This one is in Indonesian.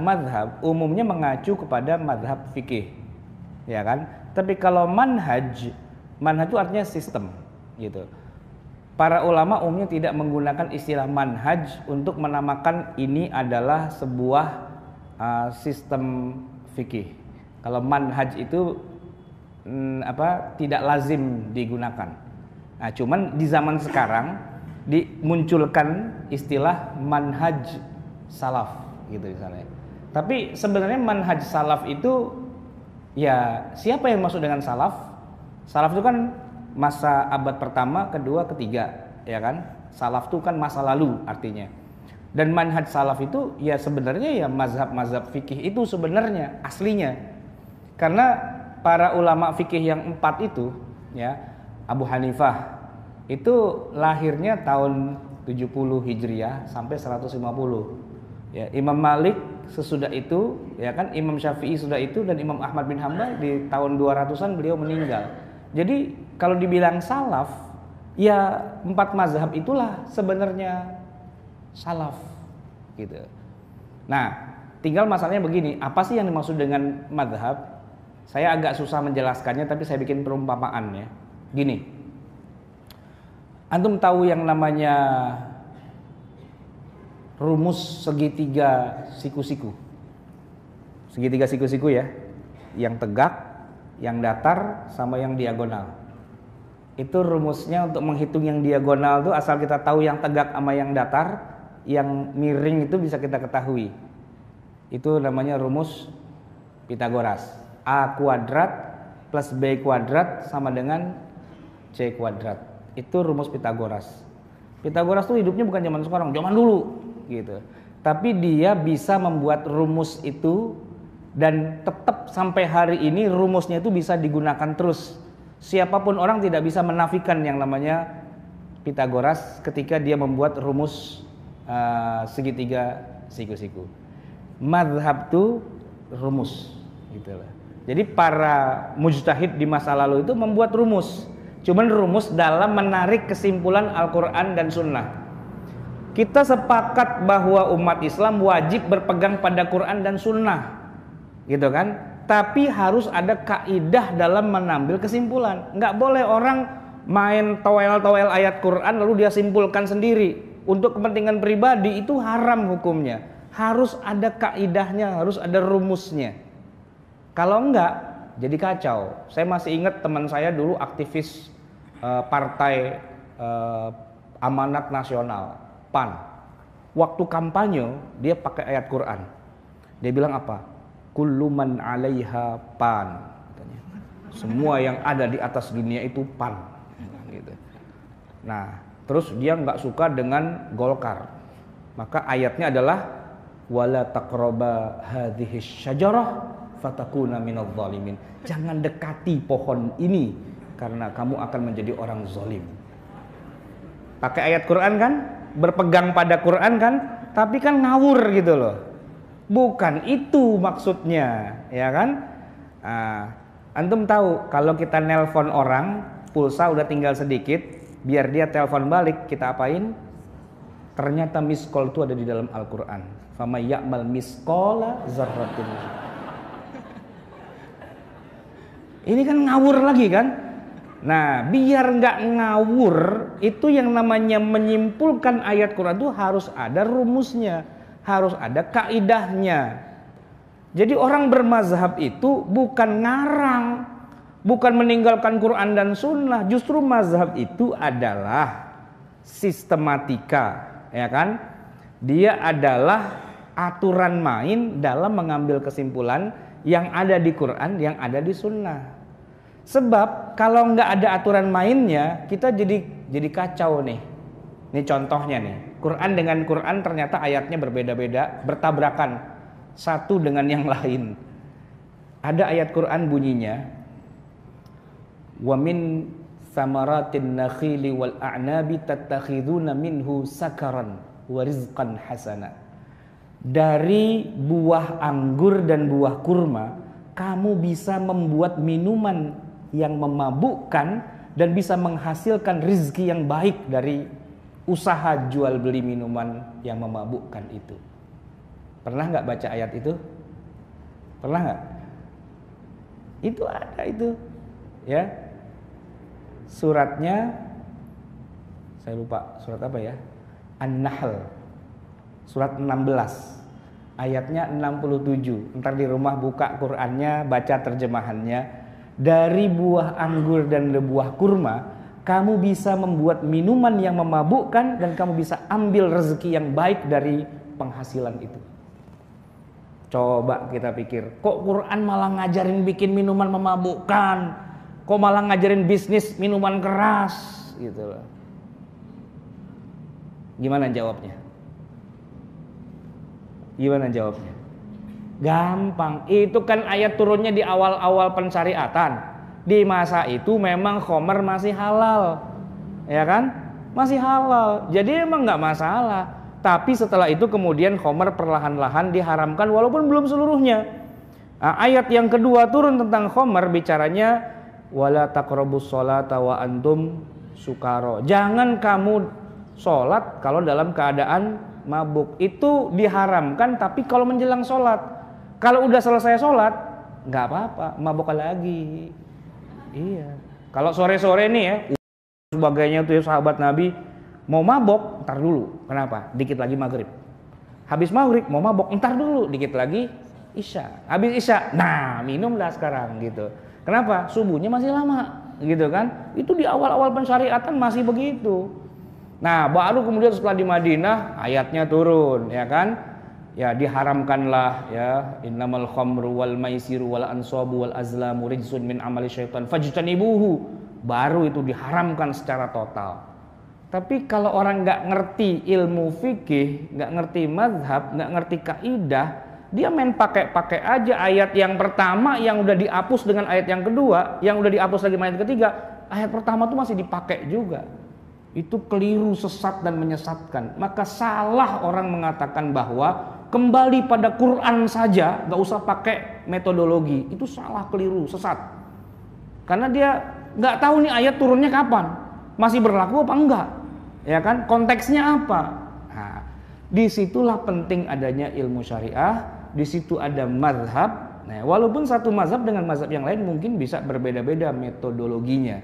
Madhab umumnya mengacu kepada madhab fikih, ya kan? Tapi kalau manhaj itu artinya sistem, gitu. Para ulama umumnya tidak menggunakan istilah manhaj untuk menamakan ini adalah sebuah sistem fikih. Kalau manhaj itu tidak lazim digunakan. Nah, cuman di zaman sekarang dimunculkan istilah manhaj salaf, gitu misalnya. Tapi sebenarnya manhaj salaf itu, ya siapa yang masuk dengan salaf? Salaf itu kan masa abad pertama, kedua, ketiga, ya kan? Salaf itu kan masa lalu artinya. Dan manhaj salaf itu ya sebenarnya ya mazhab-mazhab fikih itu sebenarnya aslinya. Karena para ulama fikih yang 4 itu, ya, Abu Hanifah itu lahirnya tahun 70 Hijriah sampai 150. Ya, Imam Malik sesudah itu, ya kan, Imam Syafi'i sudah itu, dan Imam Ahmad bin Hambal di tahun 200-an beliau meninggal. Jadi kalau dibilang salaf, ya 4 mazhab itulah sebenarnya salaf, gitu. Nah, tinggal masalahnya begini, apa sih yang dimaksud dengan mazhab? Saya agak susah menjelaskannya, tapi saya bikin perumpamaan, ya. Gini, antum tahu yang namanya rumus segitiga siku-siku. Segitiga siku-siku, ya. Yang tegak, yang datar, sama yang diagonal. Itu rumusnya untuk menghitung yang diagonal tuh, asal kita tahu yang tegak sama yang datar, yang miring itu bisa kita ketahui. Itu namanya rumus Pitagoras. A kuadrat plus B kuadrat sama dengan C kuadrat. Itu rumus Pitagoras. Pitagoras tuh hidupnya bukan zaman sekarang, zaman dulu, gitu. Tapi dia bisa membuat rumus itu, dan tetap sampai hari ini rumusnya itu bisa digunakan terus. Siapapun orang tidak bisa menafikan yang namanya Pitagoras ketika dia membuat rumus segitiga siku-siku. Mazhab itu rumus, gitu lah. Jadi para mujtahid di masa lalu itu membuat rumus. Cuman rumus dalam menarik kesimpulan Al-Quran dan Sunnah. Kita sepakat bahwa umat Islam wajib berpegang pada Quran dan Sunnah, gitu kan? Tapi harus ada kaidah dalam mengambil kesimpulan. Nggak boleh orang main toel-toel ayat Quran lalu dia simpulkan sendiri untuk kepentingan pribadi, itu haram hukumnya. Harus ada kaidahnya, harus ada rumusnya. Kalau enggak, jadi kacau. Saya masih ingat teman saya dulu aktivis Partai Amanat Nasional, PAN. Waktu kampanye dia pakai ayat Quran. Dia bilang apa? Kullu man 'alaiha pan. Katanya. Semua yang ada di atas dunia itu pan. Gitu. Nah, terus dia nggak suka dengan Golkar. Maka ayatnya adalah wala taqraba hadhihi syajarah fatakuna minadh dhalimin. Jangan dekati pohon ini karena kamu akan menjadi orang zalim. Pakai ayat Quran kan? Berpegang pada Quran kan? Tapi kan ngawur gitu loh. Bukan itu maksudnya, ya kan? Antum tahu kalau kita nelpon orang, pulsa udah tinggal sedikit, biar dia telepon balik, kita apain? Ternyata miss call itu ada di dalam Al-Quran. Fama ya'mal misqala zarratin. Ini kan ngawur lagi kan? Nah, biar nggak ngawur, itu yang namanya menyimpulkan ayat Quran itu harus ada rumusnya, harus ada kaidahnya. Jadi orang bermazhab itu bukan ngarang, bukan meninggalkan Quran dan Sunnah. Justru mazhab itu adalah sistematika, ya kan? Dia adalah aturan main dalam mengambil kesimpulan yang ada di Quran, yang ada di Sunnah. Sebab kalau nggak ada aturan mainnya, kita jadi kacau nih. Ini contohnya nih, Quran dengan Quran ternyata ayatnya berbeda-beda, bertabrakan satu dengan yang lain. Ada ayat Quran bunyinya, wa min samaratin nakhili wal a'nabi tattakhiduna minhu sakaran wa rizqan hasana. Dari buah anggur dan buah kurma, kamu bisa membuat minuman yang memabukkan dan bisa menghasilkan rizki yang baik dari usaha jual beli minuman yang memabukkan itu. Pernah nggak baca ayat itu? Pernah nggak? Itu ada itu, ya. Suratnya, saya lupa surat apa ya? An-Nahl, surat 16, ayatnya 67. Ntar di rumah buka Qur'annya, baca terjemahannya. Dari buah anggur dan buah kurma, kamu bisa membuat minuman yang memabukkan dan kamu bisa ambil rezeki yang baik dari penghasilan itu. Coba kita pikir, kok Quran malah ngajarin bikin minuman memabukkan, kok malah ngajarin bisnis minuman keras gitu loh. Gimana jawabnya? Gimana jawabnya? Gampang, itu kan ayat turunnya di awal-awal pensyariatan. Di masa itu memang khamar masih halal, ya kan? Masih halal, jadi emang nggak masalah. Tapi setelah itu kemudian khamar perlahan-lahan diharamkan walaupun belum seluruhnya. Nah, ayat yang kedua turun tentang khamar, bicaranya wala taqrabus sholata wa antum sukaro. Jangan kamu sholat kalau dalam keadaan mabuk. Itu diharamkan, tapi kalau menjelang sholat. Kalau udah selesai sholat, nggak apa-apa, mabuk lagi. Iya. Kalau sore-sore nih ya, sebagainya tuh ya, sahabat Nabi mau mabok, ntar dulu. Kenapa? Dikit lagi maghrib. Habis maghrib mau mabok, ntar dulu. Dikit lagi isya. Habis isya, nah minumlah sekarang gitu. Kenapa? Subuhnya masih lama, gitu kan? Itu di awal-awal pensyariatan masih begitu. Nah, baru kemudian setelah di Madinah ayatnya turun, ya kan? Ya diharamkanlah ya innamal khamru wal maisiru wal ansabu wal azlamu rijsun min amali syaitan fajtanibuhu. Baru itu diharamkan secara total. Tapi kalau orang nggak ngerti ilmu fikih, nggak ngerti mazhab, nggak ngerti kaidah, dia main pakai aja ayat yang pertama yang udah dihapus dengan ayat yang kedua, yang udah dihapus lagi ayat ketiga, ayat pertama tuh masih dipakai juga. Itu keliru, sesat dan menyesatkan. Maka salah orang mengatakan bahwa kembali pada Quran saja, nggak usah pakai metodologi. Itu salah, keliru, sesat. Karena dia nggak tahu nih ayat turunnya kapan, masih berlaku apa enggak, ya kan? Konteksnya apa? Nah, disitulah penting adanya ilmu syariah. Di situ ada mazhab. Nah, walaupun satu mazhab dengan mazhab yang lain mungkin bisa berbeda-beda metodologinya.